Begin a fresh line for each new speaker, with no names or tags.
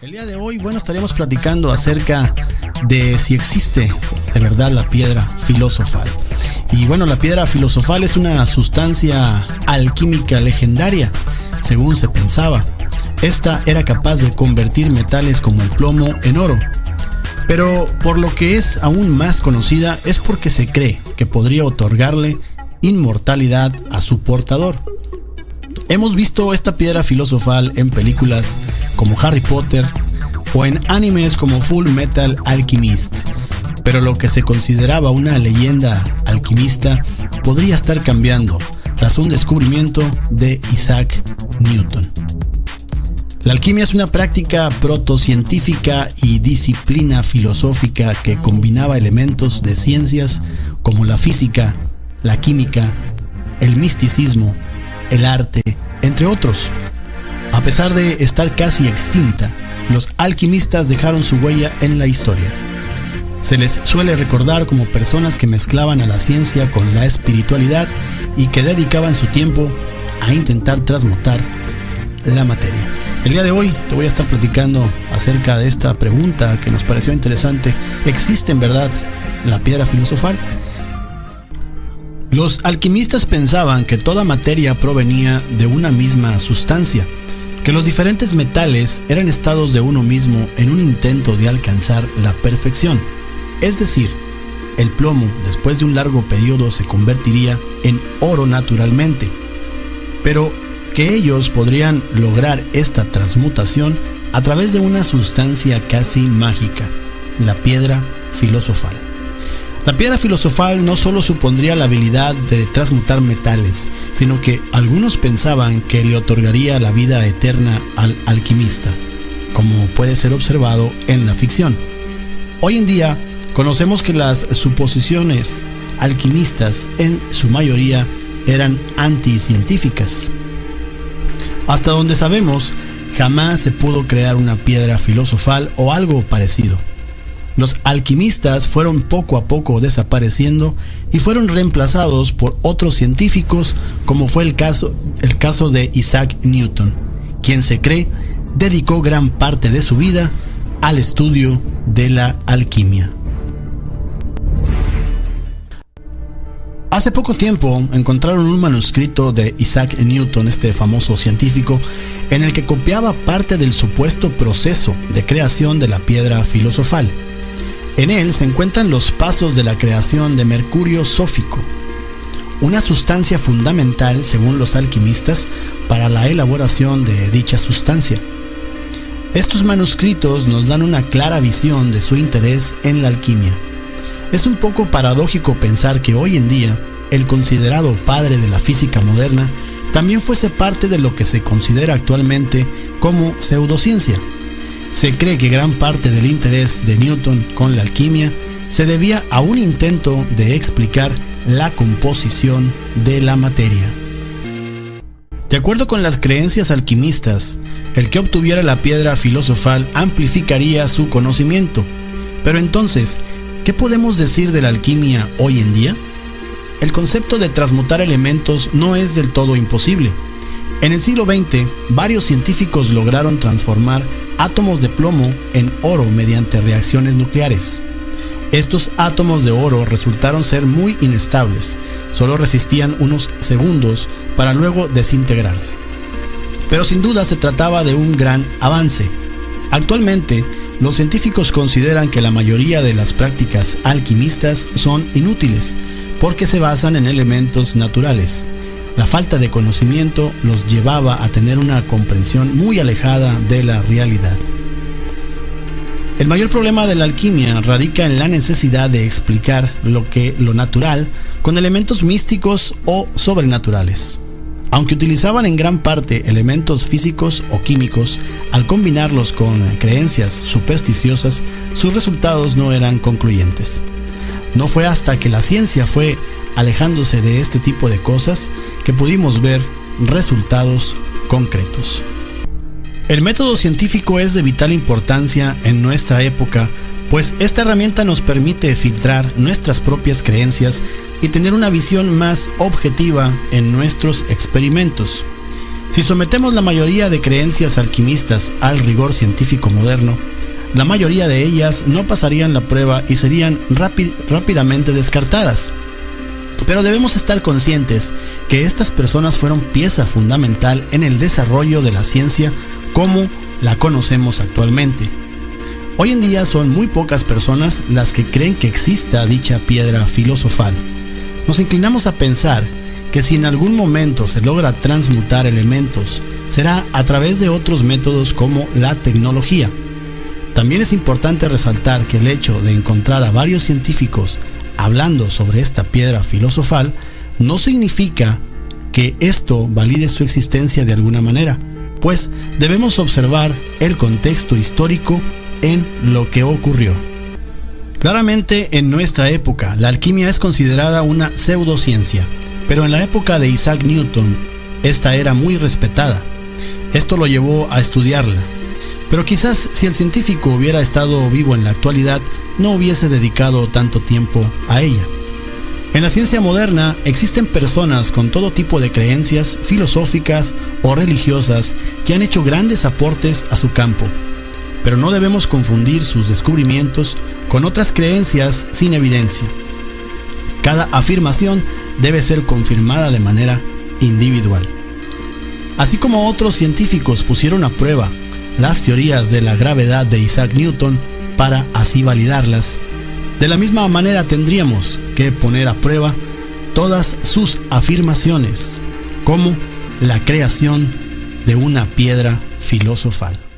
El día de hoy, estaremos platicando acerca de si existe de verdad la piedra filosofal. Y la piedra filosofal es una sustancia alquímica legendaria, según se pensaba. Esta era capaz de convertir metales como el plomo en oro. Pero por lo que es aún más conocida es porque se cree que podría otorgarle inmortalidad a su portador. Hemos visto esta piedra filosofal en películas como Harry Potter o en animes como Full Metal Alchemist, pero lo que se consideraba una leyenda alquimista podría estar cambiando tras un descubrimiento de Isaac Newton. La alquimia es una práctica protocientífica y disciplina filosófica que combinaba elementos de ciencias como la física, la química, el misticismo, el arte, entre otros. A pesar de estar casi extinta, los alquimistas dejaron su huella en la historia. Se les suele recordar como personas que mezclaban a la ciencia con la espiritualidad y que dedicaban su tiempo a intentar transmutar la materia. El día de hoy te voy a estar platicando acerca de esta pregunta que nos pareció interesante. ¿Existe en verdad la piedra filosofal? Los alquimistas pensaban que toda materia provenía de una misma sustancia, que los diferentes metales eran estados de uno mismo en un intento de alcanzar la perfección. Es decir, el plomo después de un largo periodo se convertiría en oro naturalmente, pero que ellos podrían lograr esta transmutación a través de una sustancia casi mágica, la piedra filosofal. La piedra filosofal no solo supondría la habilidad de transmutar metales, sino que algunos pensaban que le otorgaría la vida eterna al alquimista, como puede ser observado en la ficción. Hoy en día conocemos que las suposiciones alquimistas en su mayoría eran anticientíficas. Hasta donde sabemos, jamás se pudo crear una piedra filosofal o algo parecido. Los alquimistas fueron poco a poco desapareciendo y fueron reemplazados por otros científicos, como fue el caso de Isaac Newton, quien se cree dedicó gran parte de su vida al estudio de la alquimia. Hace poco tiempo encontraron un manuscrito de Isaac Newton, este famoso científico, en el que copiaba parte del supuesto proceso de creación de la piedra filosofal. En él se encuentran los pasos de la creación de mercurio sófico, una sustancia fundamental, según los alquimistas, para la elaboración de dicha sustancia. Estos manuscritos nos dan una clara visión de su interés en la alquimia. Es un poco paradójico pensar que hoy en día el considerado padre de la física moderna también fuese parte de lo que se considera actualmente como pseudociencia. Se cree que gran parte del interés de Newton con la alquimia se debía a un intento de explicar la composición de la materia. De acuerdo con las creencias alquimistas, el que obtuviera la piedra filosofal amplificaría su conocimiento. Pero entonces, ¿qué podemos decir de la alquimia hoy en día? El concepto de transmutar elementos no es del todo imposible. En el siglo XX, varios científicos lograron transformar átomos de plomo en oro mediante reacciones nucleares. Estos átomos de oro resultaron ser muy inestables, solo resistían unos segundos para luego desintegrarse. Pero sin duda se trataba de un gran avance. Actualmente, los científicos consideran que la mayoría de las prácticas alquimistas son inútiles, porque se basan en elementos naturales. La falta de conocimiento los llevaba a tener una comprensión muy alejada de la realidad. El mayor problema de la alquimia radica en la necesidad de explicar lo natural con elementos místicos o sobrenaturales. Aunque utilizaban en gran parte elementos físicos o químicos, al combinarlos con creencias supersticiosas, sus resultados no eran concluyentes. No fue hasta que la ciencia fue alejándose de este tipo de cosas que pudimos ver resultados concretos. El método científico es de vital importancia en nuestra época, pues esta herramienta nos permite filtrar nuestras propias creencias y tener una visión más objetiva en nuestros experimentos. Si sometemos la mayoría de creencias alquimistas al rigor científico moderno, la mayoría de ellas no pasarían la prueba y serían rápidamente descartadas. Pero debemos estar conscientes que estas personas fueron pieza fundamental en el desarrollo de la ciencia como la conocemos actualmente. Hoy en día son muy pocas personas las que creen que exista dicha piedra filosofal. Nos inclinamos a pensar que si en algún momento se logra transmutar elementos, será a través de otros métodos como la tecnología. También es importante resaltar que el hecho de encontrar a varios científicos hablando sobre esta piedra filosofal no significa que esto valide su existencia de alguna manera, pues debemos observar el contexto histórico en lo que ocurrió. Claramente, en nuestra época, la alquimia es considerada una pseudociencia, pero en la época de Isaac Newton, esta era muy respetada. Esto lo llevó a estudiarla. Pero quizás si el científico hubiera estado vivo en la actualidad, no hubiese dedicado tanto tiempo a ella. En la ciencia moderna existen personas con todo tipo de creencias filosóficas o religiosas que han hecho grandes aportes a su campo, pero no debemos confundir sus descubrimientos con otras creencias sin evidencia. Cada afirmación debe ser confirmada de manera individual. Así como otros científicos pusieron a prueba las teorías de la gravedad de Isaac Newton para así validarlas, de la misma manera tendríamos que poner a prueba todas sus afirmaciones, como la creación de una piedra filosofal.